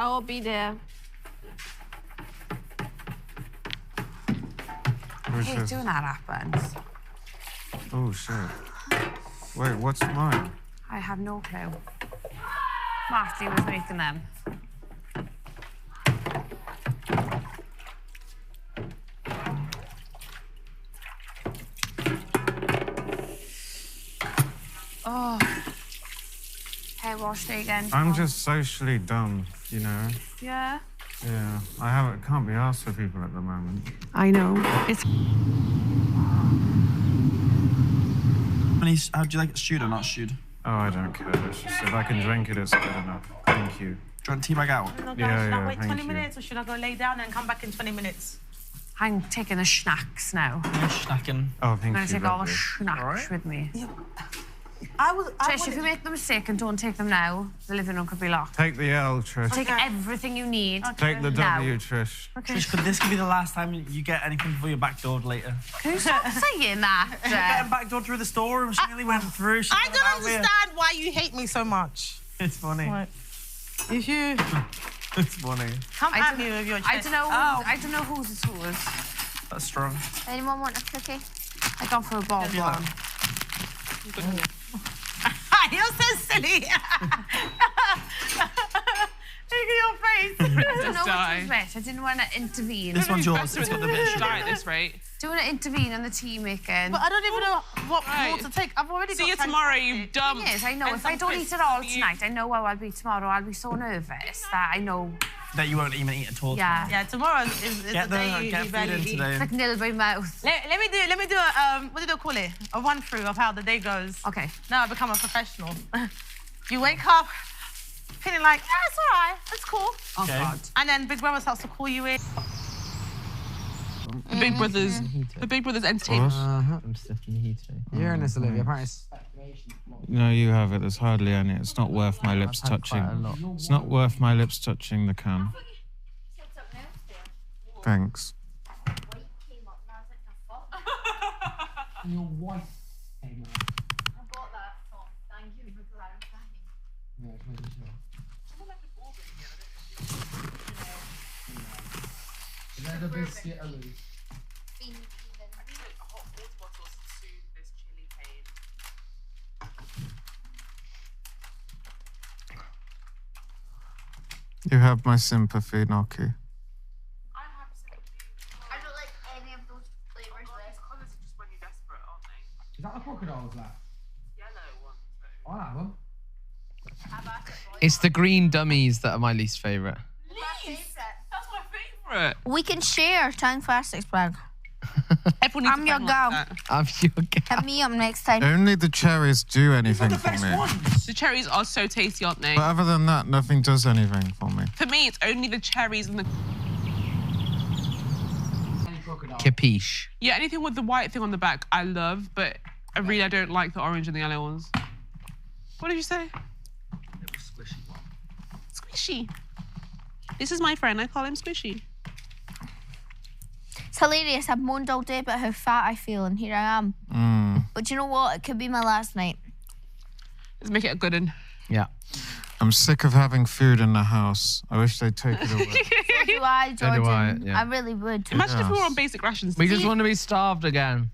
I'll be there. I hate doing that happens. Oh, shit. Wait, what's mine? I have no clue. Marty was making them. Oh. Hair wash day again. I'm just socially dumb, you know? Yeah? Yeah. Can't be asked for people at the moment. I know. It's... How do you like it, stewed or not stewed? Oh, I don't care. It's just if I can drink it, it's good enough. Thank you. Do you want teabag out? Should I wait 20 minutes or should I go lay down and come back in 20 minutes? I'm taking the schnacks now. You're snacking. Oh, I'm thank you. going to take all the lovely. schnacks with me. Yeah. Trish, if you make the mistake and don't take them now, the living room could be locked. Take the L, Trish. Take everything you need. Take the now. W, Trish. Okay. Trish, this could be the last time you get anything before you're backdoored later. Can you stop saying that? She's getting backdoored through the storeroom. She nearly went through. I don't understand why you hate me so much. It's funny. Right. If you... It's funny. Come at me with your chest. I don't know whose it's whose. That's strong. Anyone want a cookie? I gone for a ball one. You're so silly. Look at your face. I don't know which was which. I didn't want to intervene. This one's yours. It's got the bit of sugar. At this rate. Do you want to intervene in the tea making? But I don't even know what more to take. I've already See got you tomorrow, you dumb. The thing is, I know if I don't eat it all tonight, I know how I'll be tomorrow. I'll be so nervous that I know. That you won't even eat at all. Yeah. Yeah, tomorrow is the day get you food barely in eat. today. It's like nil by mouth. Let me do a what do they call it? A run through of how the day goes. Okay. Now I become a professional. You wake up feeling like, yeah, it's all right, it's cool. Oh God. And then Big Brother starts to call you in. The Big Brothers entertainment. I'm stuffing the heater. You're in this, Olivia. Apparently. No, you have it. There's hardly any. It's not worth my lips touching. It's not worth my lips touching the can. Thanks. Your wife came up. I got that, Tom. Thank you for clarifying. Yeah, it's making sure. Is that the biscuit or loose? You have my sympathy, Noki. I don't like any of those flavors left. Just when you're desperate, aren't they? Is that the crocodiles left? Yellow one. I'll have them. It's the green dummies that are my least favourite. That's my favourite. We can share. Time for our six bag. Everyone needs I'm a your friend girl. like that. I'm your guy. Hit me up next time. Only the cherries do anything for me. The cherries are so tasty, aren't they? But other than that, nothing does anything for me. For me, it's only the cherries and the... Capiche. Yeah, anything with the white thing on the back, I love, but I don't like the orange and the yellow ones. What did you say? Squishy one. Squishy. This is my friend. I call him Squishy. It's hilarious. I've moaned all day about how fat I feel, and here I am. But you know what? It could be my last night. Let's make it a good one. Yeah. I'm sick of having food in the house. I wish they'd take it away. So do I, So do I, Jordan. yeah. I really would. Imagine if we were on basic rations. We just want to be starved again.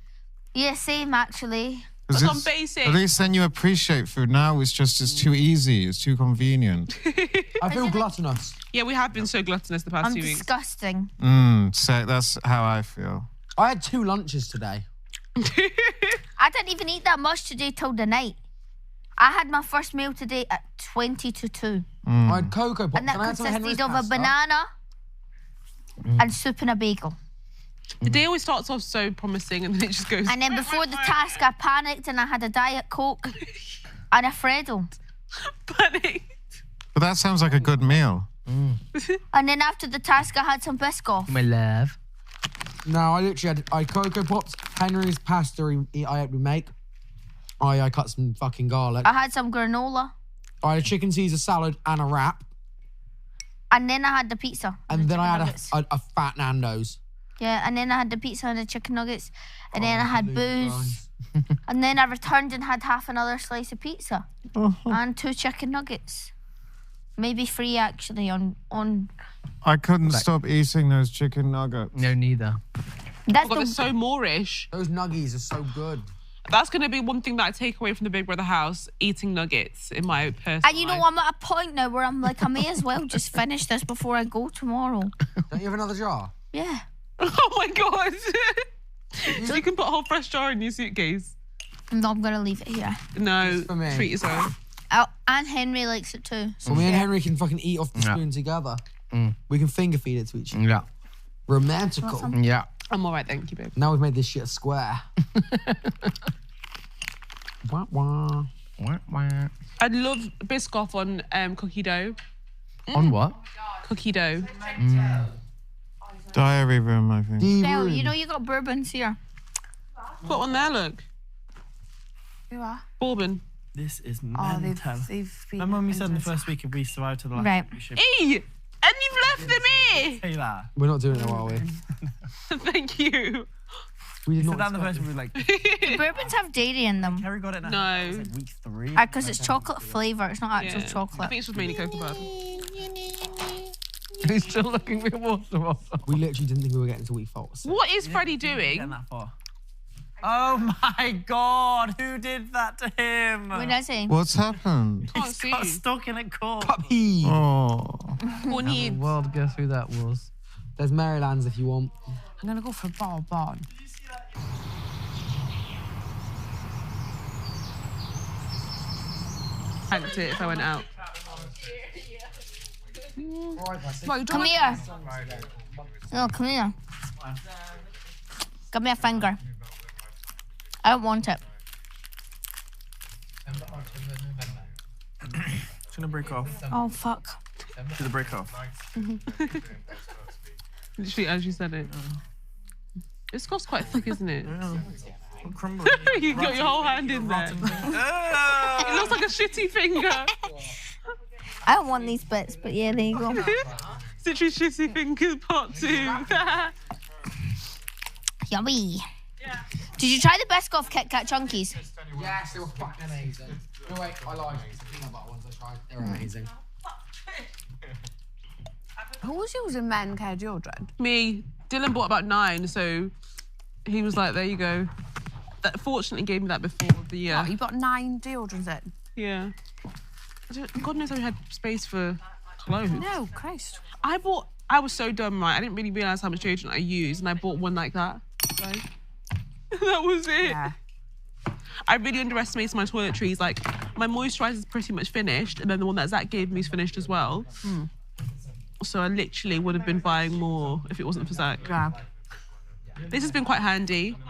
Yeah, same actually. What's on basic? At least then you appreciate food. Now it's too easy. It's too convenient. I feel gluttonous. Yeah, we have been so gluttonous the past I'm 2 weeks. disgusting. So that's how I feel. I had 2 lunches today. I didn't even eat that much today till the night. I had my first meal today at 20 to 2. I had Cocoa Pops. And that I had some Henry's consisted of a pasta. banana and soup and a bagel. The day always starts off so promising and then it just goes... And then before the task, I panicked and I had a Diet Coke and a Freddo. Panicked. But that sounds like a good meal. And then after the task, I had some Biscoff. My love. No, I literally had Cocoa Pops, Henry's pasta I make. I cut some fucking garlic. I had some granola. I had a chicken Caesar salad and a wrap. And then I had the pizza. And then I had nuggets. a fat Nando's. Yeah, and then I had the pizza and the chicken nuggets. And then I had booze. And then I returned and had half another slice of pizza. And 2 chicken nuggets. Maybe free actually on. I couldn't stop eating those chicken nuggets. No, neither. That's God, they're so Moorish. Those nuggies are so good. That's going to be one thing that I take away from the Big Brother house, eating nuggets in my personal And you know, life. I'm at a point now where I'm like, I may as well just finish this before I go tomorrow. Don't you have another jar? Yeah. Oh my God. So you can put a whole fresh jar in your suitcase. No, I'm gonna leave it here. No, for me. treat yourself. Oh, and Henry likes it too. So me and Henry can fucking eat off the spoon together. We can finger feed it to each other. Yeah. Romantical. Yeah. I'm all right, thank you, babe. Now we've made this shit a square. Wah, wah. Wah, wah. I'd love Biscoff on cookie dough. On what? Cookie dough. Diary room, I think. Belle, you know you got bourbons here. Put one there, look. You are? Bourbon. This is Oh, mental. they've been. Remember when we said in the first week if we survived to the last Right. week, we should Hey! And you've left them here! say that. We're not doing it, are we? Thank you. We did So not that in the expect first week, we were like, The bourbons have dairy in them. Kerry got it now. No. It's like week 3. Because it's chocolate flavour. It's not actual Yeah. I chocolate. think it's just mainly cocoa butter. He's still looking for your water bottle. We literally didn't think we were getting to week 4. What is Freddie Getting doing? that far. Oh my God, who did that to him? What is he? What's happened? Can't He's see. got stuck in a corner. Puppy! Oh. Poor The needs. world, guess who that was? There's Maryland's if you want. I'm gonna go for a bonbon. Tanked it if I went out. Come here. No, come here. Give me a finger. I don't want it. It's gonna break off. Oh, fuck. To the break off. Literally, as you said it. This scoff's quite thick, isn't it? Crumble. You got your whole hand in there. It looks like a shitty finger. I don't want these bits, but yeah, there you go. It's literally shitty fingers part 2. Yummy. Did you try the Biscoff Kit Kat Chunkies? Yes, they were fucking amazing. No, wait, I lied. The peanut butter ones I tried. They were amazing. Who's using men care deodorant? Me. Dylan bought about 9, so he was like, there you go. That fortunately gave me that before the year. Oh, you got 9 deodorants in? Yeah. God knows I had space for clothes. No, Christ. I was so dumb, right? I didn't really realise how much deodorant I used, and I bought one like that. So, that was it. Yeah. I really underestimated my toiletries. Like, my moisturizer's pretty much finished, and then the one that Zach gave me is finished as well. So I literally would have been buying more if it wasn't for Zach. Yeah. This has been quite handy. Oh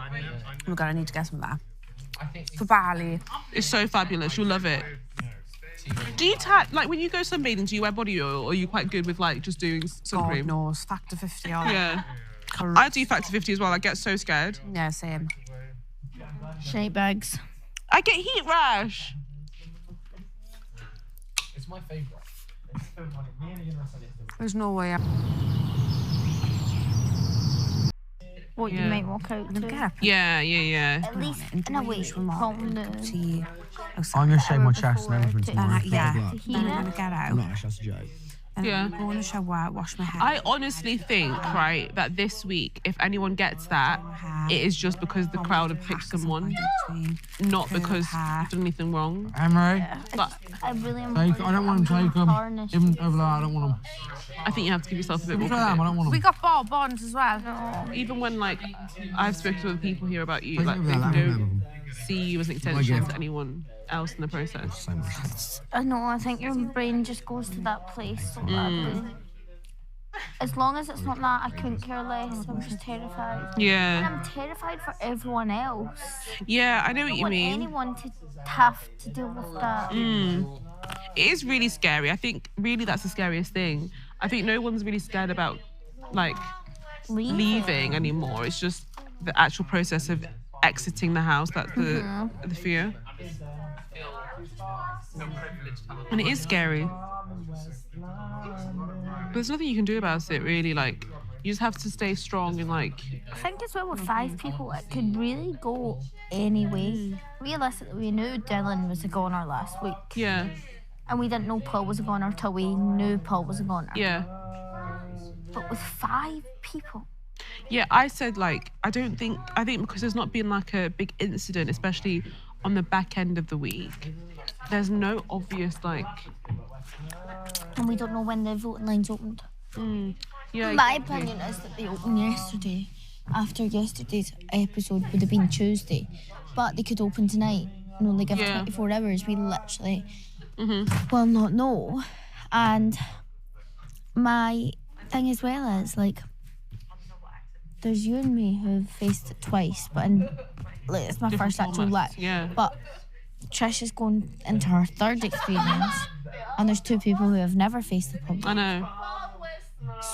my God, I need to get some of that. For Bali. It's so fabulous. You'll love it. Do you like when you go sunbathing, do you wear body oil, or are you quite good with like just doing sun God cream? knows. Factor 50 on. Yeah. I do factor 50 as well. I get so scared. Yeah, same. Shake bags. I get heat rash. It's my favourite. There's no way. What you Yeah. might walk out to. Get up. Yeah, yeah, yeah. At least in a way from the Tea. I'm going to shave my chest and everything tomorrow. Yeah. Blah, blah, Then I'm gonna get out. blah. No, actually, that's a joke. And Yeah. I'm gonna go in the shower, wash my hair. I honestly think, right, that this week, if anyone gets that, it is just because the crowd have picked someone, not because you've done anything wrong. Emery, But I really am. I don't want to take them. Tarnished. Even over there, I don't want them. I think you have to give yourself a bit more Look at them, I credit. don't want We them. got bonbons as well. Even when, like, I've spoken to other people here about you, like, Over they there, that one, don't see you as an extension gift. to anyone else in the process. So much. I know, I think your brain just goes to that place so badly. As long as it's not that, I couldn't care less. I'm just terrified. And Yeah. I'm terrified for everyone else. Yeah, I know what I you want mean. anyone to have to deal with that. It is really scary. I think really that's the scariest thing. I think no one's really scared about like leaving anymore. It's just the actual process of exiting the house that's the fear. And it is scary. But there's nothing you can do about it really. Like you just have to stay strong and like I think as well with 5 people, it could really go any way. Realistically, we knew Dylan was the goner last week. yeah. and we didn't know Paul was a goner till we knew Paul was a goner. Yeah. But with 5 people. Yeah, I said like I think because there's not been like a big incident, especially on the back end of the week. There's no obvious like. And we don't know when the voting lines opened. Yeah. My opinion is that they opened yesterday. After yesterday's episode would have been Tuesday, but they could open tonight and only give 24 hours. We literally will not know. And my thing as well is like, there's you and me who've faced it twice, but like, it's my Different first actual formats, life. yeah. But Trish is going into her 3rd experience, and there's 2 people who have never faced the public. I know.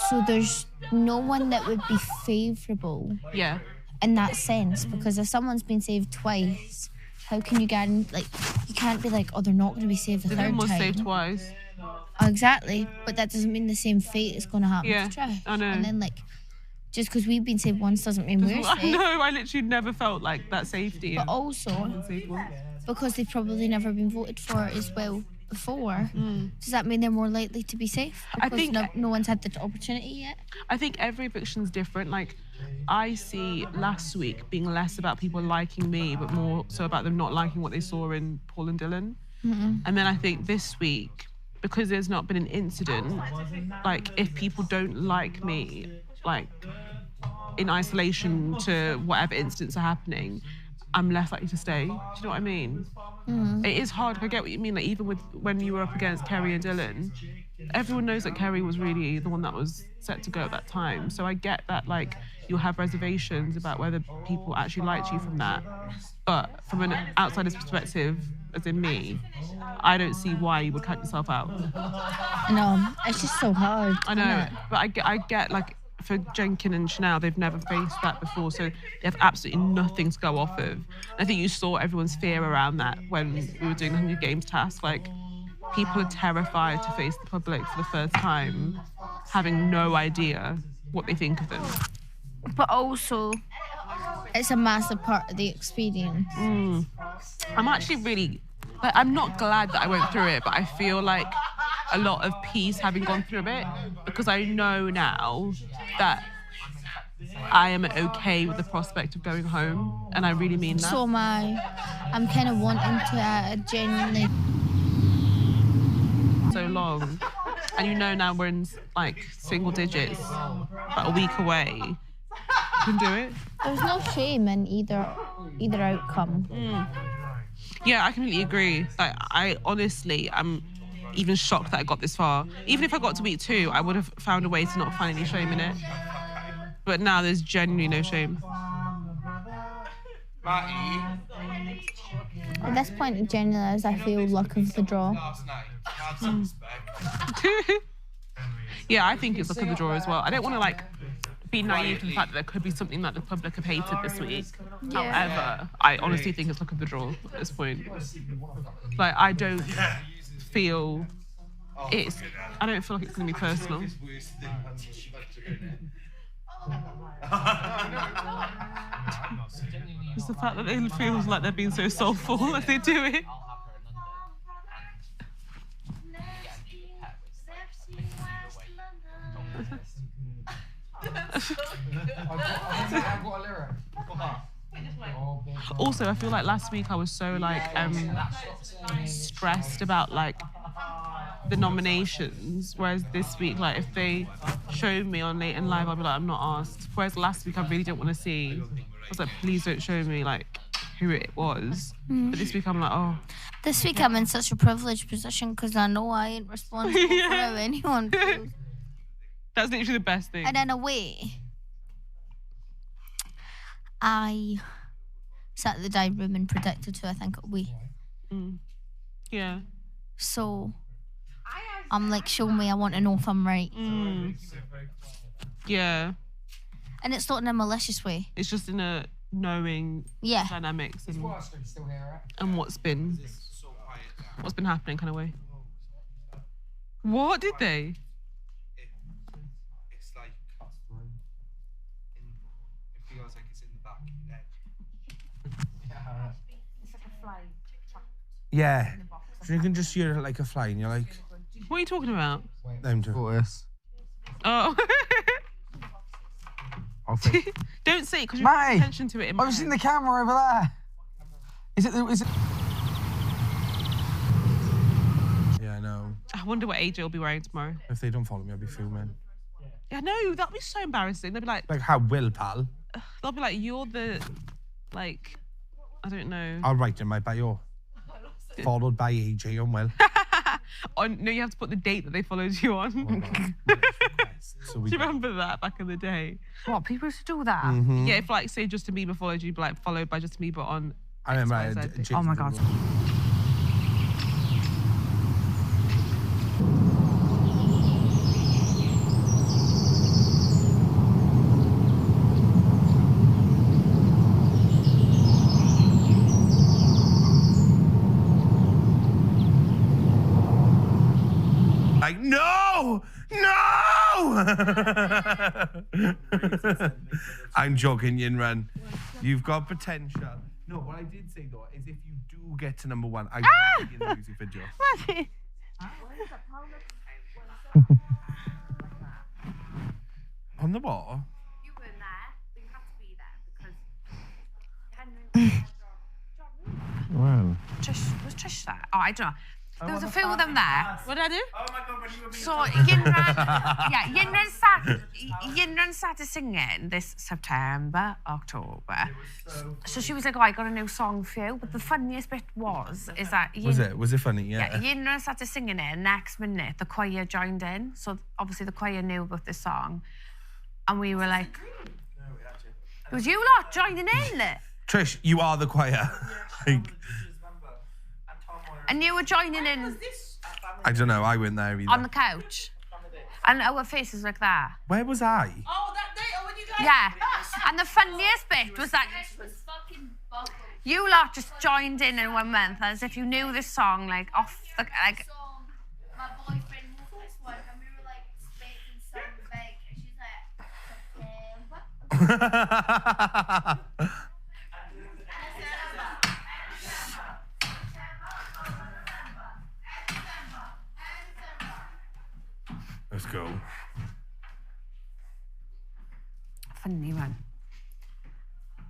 So there's no one that would be favourable Yeah. in that sense, because if someone's been saved twice, how can you guarantee, like, you can't be like, oh, they're not going to be saved the 3rd time. Everyone was saved twice. Oh, exactly, but that doesn't mean the same fate is going to happen to Trish. I know. And then, like, just because we've been saved once doesn't mean we're I saved. know, I literally never felt like that safety. But also, because they've probably never been voted for as well before, does that mean they're more likely to be safe? Because I think no one's had the opportunity yet. I think every eviction's different. Like, I see last week being less about people liking me, but more so about them not liking what they saw in Paul and Dylan. And then I think this week, because there's not been an incident, like, if people don't like me, like, in isolation to whatever incidents are happening, I'm less likely to stay. Do you know what I mean? It is hard. I get what you mean. Like, even with when you were up against Kerry and Dylan, everyone knows that Kerry was really the one that was set to go at that time. So I get that, like, you'll have reservations about whether people actually liked you from that. But from an outsider's perspective, as in me, I don't see why you would cut yourself out. No, it's just so hard. I know, but I get like, for Jenkin and Chanel, they've never faced that before, so they have absolutely nothing to go off of. And I think you saw everyone's fear around that when we were doing the Hunger Games task. Like, people are terrified to face the public for the first time, having no idea what they think of them. But also, it's a massive part of the experience. I'm actually really, like, I'm not glad that I went through it, but I feel like a lot of peace having gone through it, because I know now that I am okay with the prospect of going home, and I really mean that. So am I. I'm kind of wanting to genuinely. So long, and you know now we're in like single digits, like a week away. You can do it. There's no shame in either outcome. Yeah, I completely agree. Like, I honestly, I'm even shocked that I got this far. Even if I got to week 2, I would have found a way to not find any shame in it. But now there's genuinely no shame. At this point, it genuinely is, I feel, luck of the draw. Yeah, I think it's luck of the draw as well. I don't want to, like, be naive to the fact that there could be something that the public have hated this week. However, I honestly think it's luck of the draw at this point. Like, I don't feel like it's going to be personal. It's the fact that it feels like they're being so soulful as they do it. Also, I feel like last week I was so like stressed about like the nominations, whereas this week, like, if they show me on Late and Live, I'll be like, I'm not asked. Whereas last week I really didn't want to see. I was like, please don't show me like who it was. But this week I'm like, oh. This week I'm in such a privileged position because I know I ain't responsible for how anyone feels. That's literally the best thing. And in a way, I sat at the dining room and predicted who I think it'll be. Yeah. So I'm like, show me, I want to know if I'm right. Yeah. And it's not in a malicious way. It's just in a knowing dynamics and what's been happening kind of way. What did they? It's like cut through. It feels like it's in the back of your neck. It's like a fly. Yeah. You can just hear it like a fly and you're like... What are you talking about? Them two. Oh. Don't say it because you pay attention to it in my I've head. seen the camera over there. Is it? Yeah, I know. I wonder what AJ will be wearing tomorrow. If they don't follow me, I'll be fuming. Yeah, no, that'll be so embarrassing. They'll be like... Like, how will, pal? They'll be like, you're the... Like, I don't know. I'll write in my bio. Followed by AJ and Will. No, you have to put the date that they followed you on. So Do you remember that back in the day? What, people used to do that? Mm-hmm. Yeah, if like say Justin Bieber followed you, like followed by Justin Bieber on. I remember. I XYZ. Oh my God. Like, no! I'm joking, Yinran. You've got potential. No, what I did say, though, is if you do get to number 1, I will be in the music video. On the what? You were there, but you have to be there because Well. Was Trish there? Oh, I don't know. There was a few of them there. What did I do? Oh my God, when you were being... So Yinran started singing this September, October. So she was like, oh, I got a new song for you. But the funniest bit was that... Was it funny? Yeah. Yeah, Yinran started singing it, and next minute, the choir joined in. So obviously the choir knew about this song. And we were like... It was you lot joining in. Trish, you are the choir. Like, and you were joining in I don't know, I went there either. on the couch. And our faces like that. Where was I? Oh, that day, oh, when you guys... Yeah. And the funniest bit was that you lot just joined in one month as if you knew this song, like, off the... Like, My boyfriend moved this one and we were like expecting something big and she's like, September. Let's go. funny one.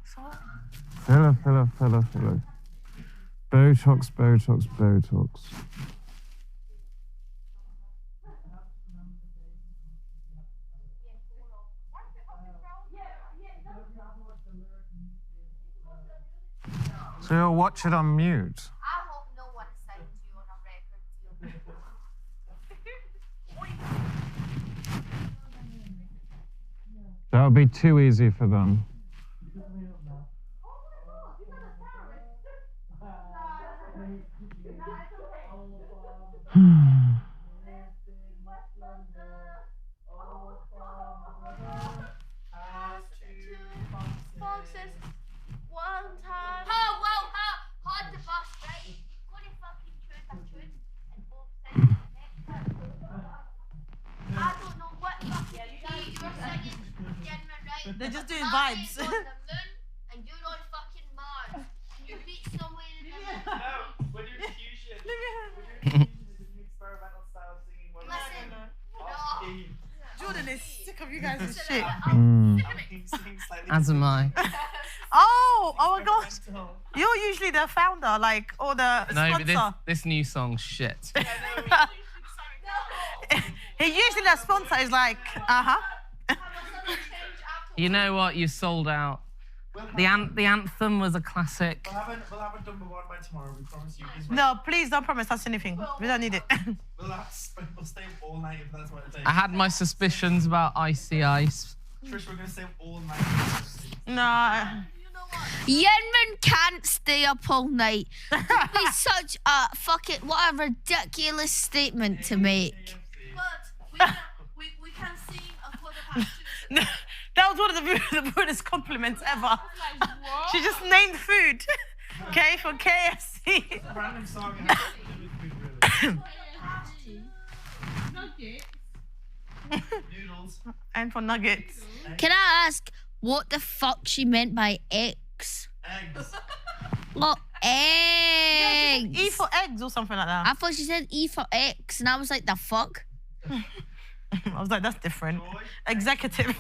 So... Filler. Botox. So you'll watch it on mute? I hope no one signs you on a record deal. That'll be too easy for them. They're just doing vibes. On the moon and you're on fucking Mars. You meet somewhere in the middle. No, we're doing fusion. We're doing experimental style singing. Listen, no. Jordan is sick of you guys' shit. As am I. Oh my gosh. You're usually the founder, like, or the No, sponsor. but this new song's shit. He usually the sponsor is like, You know what? You sold out. The anthem was a classic. We'll have a number 1 by tomorrow, we promise you. No, please don't promise us anything. We don't need it. We'll stay up all night if that's what it takes. I had my suspicions about Icy Ice. Trish, we're going to stay up all night. No. Yenman can't stay up all night. That'd be such a fucking, what a ridiculous statement to make. But we can sing a quarter past 2. That was one of the weirdest compliments ever. She just named food. Okay, for KFC. Random song has to do with food, really. Noodles. And for nuggets. Can I ask what the fuck she meant by X? Eggs. Well, eggs. E for eggs or something like that. I thought she said E for X, and I was like, the fuck? I was like, that's different. Executive.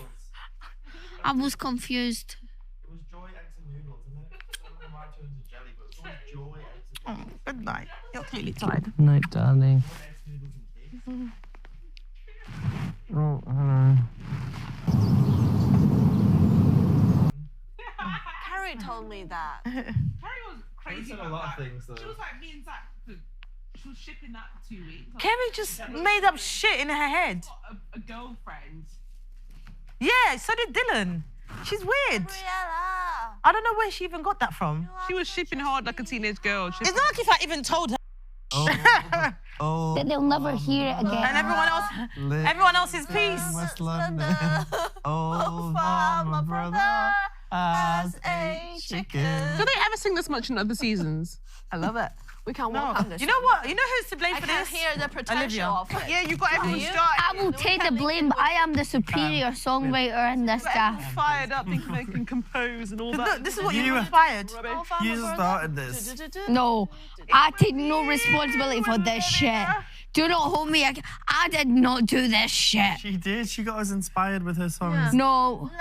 I was confused. It was joy, eggs and noodles, and then I don't know why it turned to jelly, but it's always joy, eggs and noodles. Good night. You're clearly tired. Night, darling. Eggs, noodles, and cake. Oh, hello. Carrie told me that. Carrie was crazy said a about lot of that. things, though. She was like me and Zach. She was shipping that for 2 weeks. Kerry just made up shit in her head. A girlfriend. Yeah, so did Dylan. She's weird. I don't know where she even got that from. She was shipping hard like a teenage girl. It's not like if I even told her. Oh, That they'll never hear it again. And everyone else is peace. West London. Oh, my brother has a chicken. Do they ever sing this much in other seasons? I love it. We can't walk on this. You know what? You know who's to blame I for can this? hear the potential Olivia. of it. Yeah, you got everyone you? started. I will take the blame, but I am the superior songwriter in this gaff. Fired up, thinking they can compose and all that. Look, this is what you inspired. You started this. No, I take no responsibility for this shit. Do not hold me. I did not do this shit. She did. She got us inspired with her songs. No.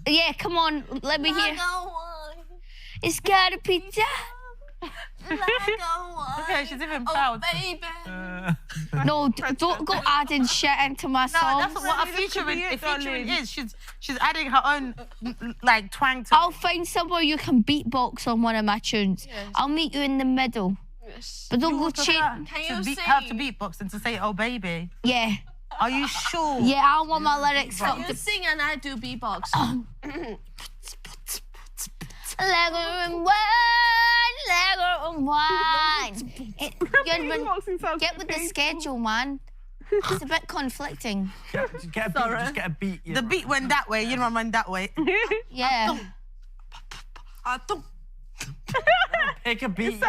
Yeah, come on. Let me hear. It's gotta be done. Okay, she's even proud. No, don't go adding shit into my No, songs. that's what a featuring is. She's adding her own like twang to. I'll find somewhere you can beatbox on one of my tunes. I'll meet you in the middle. But don't go cheat. Can you have to beatbox and to say, "Oh baby." Yeah. Are you sure? Yeah, I want my lyrics. Can you sing and I do beatbox? Lager and wine, lager and wine. Get with the schedule, man. It's a bit conflicting. Just get a beat. Just get a beat. The beat went that way. You know, went that way. Yeah. Pick a beat.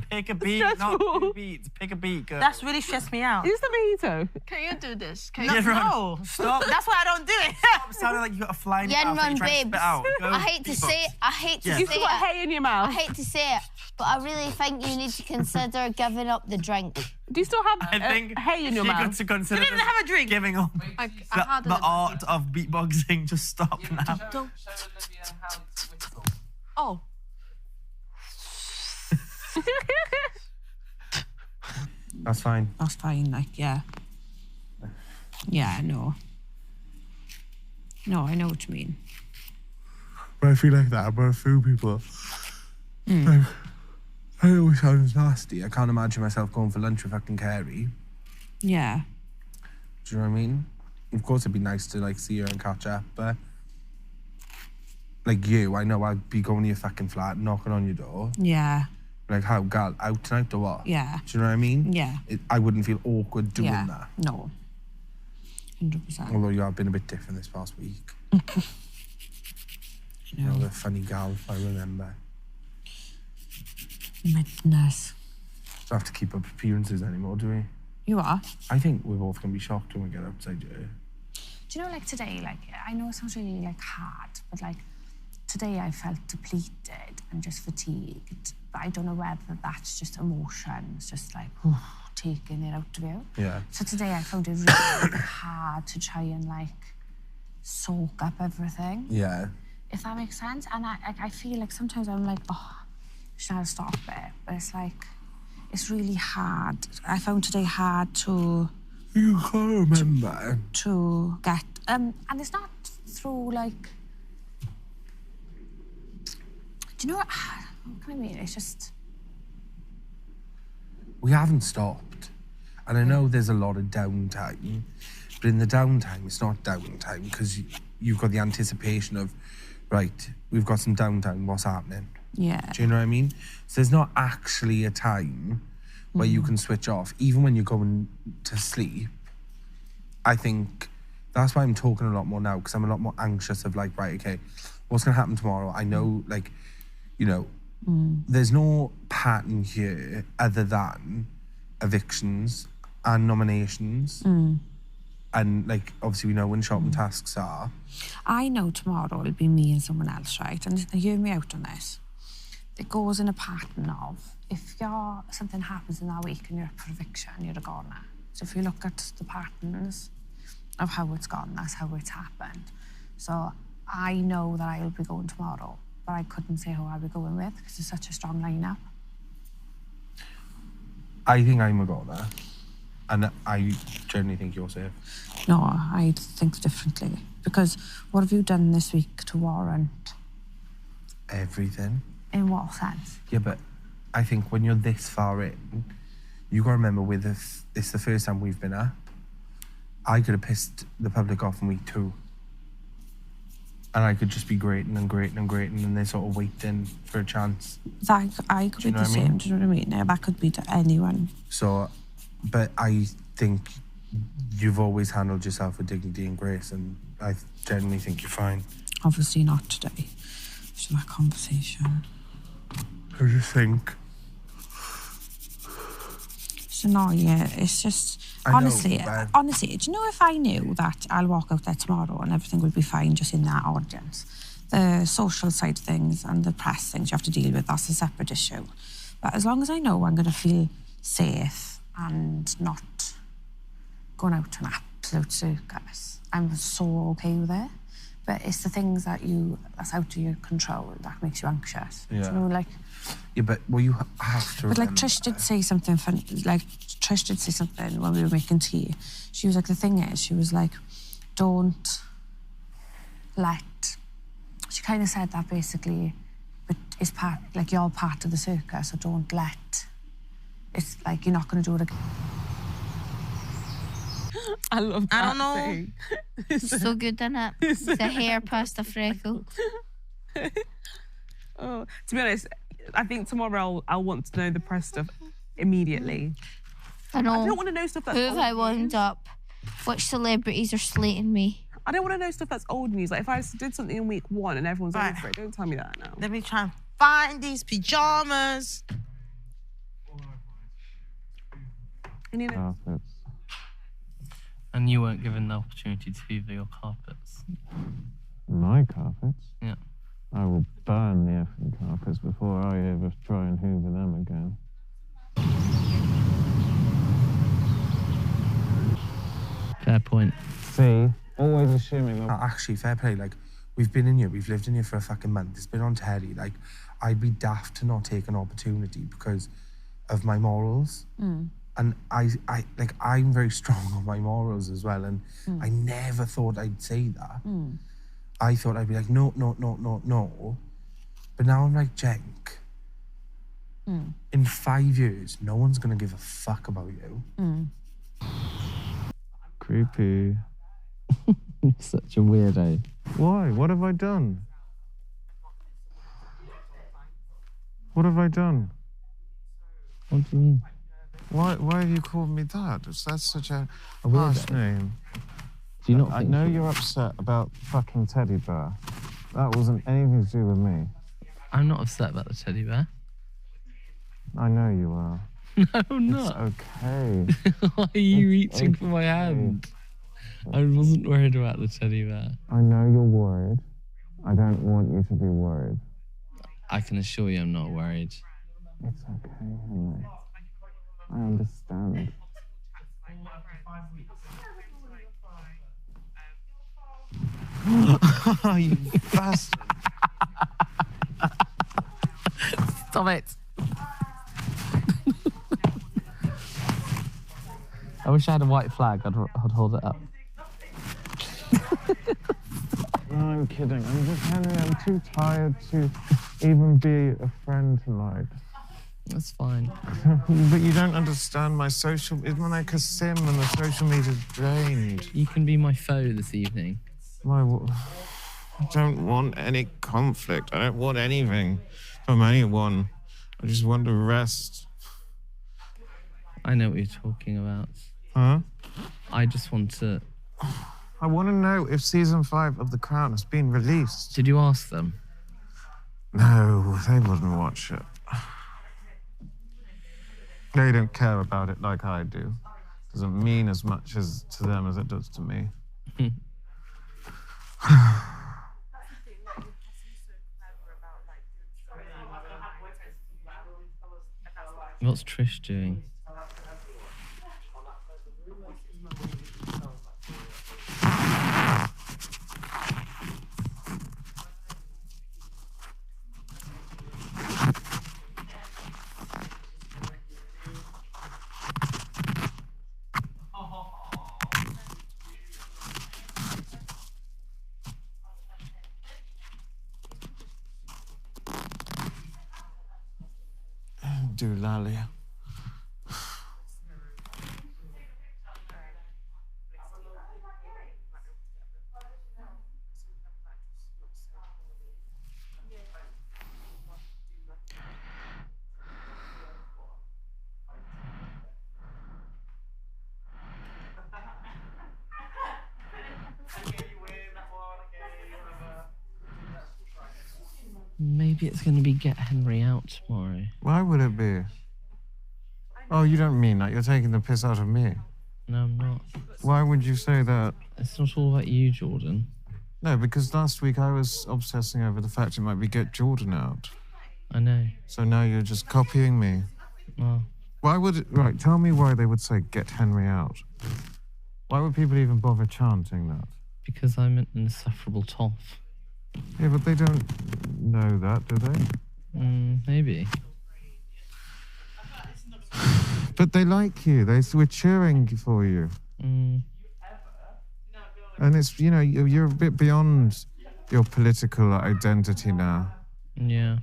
Pick a beat. Not two beats. Pick a beat, girl. That's really stressed me out. Is the mojito? Can you do this? No. Stop. That's why I don't do it. Stop sounding like you got a flying Yeah, mouth that run, you're trying to babes. spit out. Go I hate to beatbox. say it. I hate to Yeah. say You've got it. hay in your mouth. I hate to say it, but I really think you need to consider giving up the drink. Do you still have I think hay in your she mouth? got to consider You didn't have a drink. giving up the art of beatboxing. Just stop now. Oh. That's fine. That's fine. Like, yeah. Yeah, no. No, I know what you mean. But I feel like that about a few people. Like, I know it sounds nasty. I can't imagine myself going for lunch with fucking Carrie. Yeah. Do you know what I mean? Of course, it'd be nice to like see her and catch up, but like you, I know I'd be going to your fucking flat, knocking on your door. Yeah. Like, how, girl, out tonight or what? Yeah. Do you know what I mean? Yeah. I wouldn't feel awkward doing that. No. 100%. Although you have been a bit different this past week. You know, the funny gal, I remember. Madness. Don't have to keep up appearances anymore, do we? You are? I think we're both going to be shocked when we get outside here. Do you know, like today, like I know it sounds really like hard, but like today I felt depleted and just fatigued. But I don't know whether that's just emotions, just like taking it out of you. Yeah. So today I found it really hard to try and like soak up everything. Yeah. If that makes sense. And I feel like sometimes I'm like, oh, should I stop it? But it's like, it's really hard. I found today hard to... You can't remember. To get... and it's not through like... Do you know what? What can I mean? It's just... We haven't stopped. And I know there's a lot of downtime, but in the downtime, it's not downtime because you've got the anticipation of, right, we've got some downtime, what's happening? Yeah. Do you know what I mean? So there's not actually a time where you can switch off, even when you're going to sleep. I think that's why I'm talking a lot more now, because I'm a lot more anxious of like, right, okay, what's going to happen tomorrow? I know, like, you know, there's no pattern here other than evictions and nominations. And, like, obviously we know when shopping tasks are. I know tomorrow it'll be me and someone else, right? And hear me out on this. it goes in a pattern of, if something happens in that week and you're up for eviction, you're a goner. So if you look at the patterns of how it's gone, that's how it's happened. So I know that I'll be going tomorrow, but I couldn't say who I'll be going with because it's such a strong lineup. I think I'm a goner, and I genuinely think you're safe. No, I think differently. Because what have you done this week to warrant? Everything. In what sense? Yeah, but I think when you're this far in, you got to remember it's the first time we've been up. I could have pissed the public off in week 2. And I could just be grating and grating and grating, and they're sort of waiting for a chance. That I could be the same, do you know what I mean? Yeah, that could be to anyone. So, but I think you've always handled yourself with dignity and grace, and I genuinely think you're fine. Obviously not today. So that conversation. I just think. So no, yeah, it's just honestly, do you know if I knew that I'll walk out there tomorrow and everything will be fine just in that audience, the social side of things and the press things you have to deal with, that's a separate issue. But as long as I know I'm going to feel safe and not going out to an absolute circus, I'm so okay with it. But it's the things that's out of your control that makes you anxious. Yeah. Do you know, like. Yeah, but well, you have to. But like Trish did say something funny. Like Trish did say something when we were making tea. She was like, the thing is, she was like, don't let. She kind of said that basically, but it's part like you're part of the circus, so don't let. It's like you're not going to do it again. I love that. I don't know. Thing. It's so good, isn't it? It's a hair past a freckle. Oh, to be honest, I think tomorrow I'll want to know the press stuff immediately. I know. I don't want to know stuff that's who have I wound up? Which celebrities are slating me? I don't want to know stuff that's old news. Like if I did something in week 1 and everyone's Right. over it, don't tell me that now. Let me try and find these pajamas. Carpets. And you weren't given the opportunity to hoover your carpets. My carpets? Yeah. I will burn the effing carpets before I ever try and hoover them again. Fair point. See? Always assuming that... Actually, fair play. Like, we've been in here, we've lived in here for a fucking month. It's been on telly. Like, I'd be daft to not take an opportunity because of my morals. And I'm very strong on my morals as well. And I never thought I'd say that. I thought I'd be like, no, no, no, no, no. But now I'm like, Jenk, in 5 years, no one's going to give a fuck about you. Creepy. You're such a weirdo. Why? What have I done? What have I done? What do you mean? Why have you called me that? That's such a weirdo. harsh name. Do you not I think know so? you're upset about fucking teddy bear. That wasn't anything to do with me. I'm not upset about the teddy bear. I know you are. No, I'm not. It's okay. Why are you reaching for my hand? I wasn't worried about the teddy bear. I know you're worried. I don't want you to be worried. I can assure you I'm not worried. It's okay, Henry. I understand. You bastard. Stop it. I wish I had a white flag. I'd hold it up. No, I'm kidding. I'm just, Henry, I'm too tired to even be a friend tonight. That's fine. But you don't understand my social... It's like a sim and the social media's drained. You can be my foe this evening. I don't want any conflict. I don't want anything from anyone. I just want to rest. I know what you're talking about. Huh? I just want to... I want to know if season 5 of The Crown has been released. Did you ask them? No, they wouldn't watch it. They don't care about it like I do. Doesn't mean as much to them as it does to me. What's Trish doing? Doolally. Maybe it's going to be Get Henry Out tomorrow. Why would it be? Oh, you don't mean that. You're taking the piss out of me. No, I'm not. Why would you say that? It's not all about you, Jordan. No, because last week I was obsessing over the fact it might be Get Jordan Out. I know. So now you're just copying me. Well, Why would it... Right, tell me why they would say Get Henry Out. Why would people even bother chanting that? because I'm an insufferable toff. Yeah, but they don't know that, do they? Maybe. But they like you. We're cheering for you. And it's, you know, you're a bit beyond your political identity now. Yeah.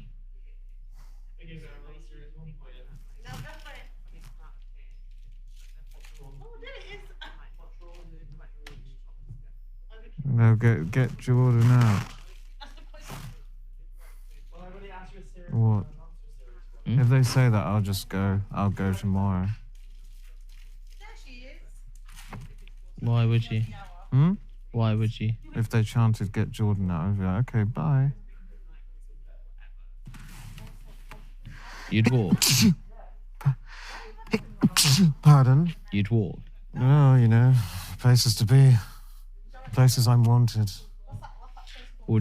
No, get Jordan out. What? If they say that, I'll just go. I'll go tomorrow. Why would you? Why would you? If they chanted "Get Jordan out," I'd be like, okay, bye. You'd walk. Pardon? You'd walk. Oh, you know, places to be, places I'm wanted.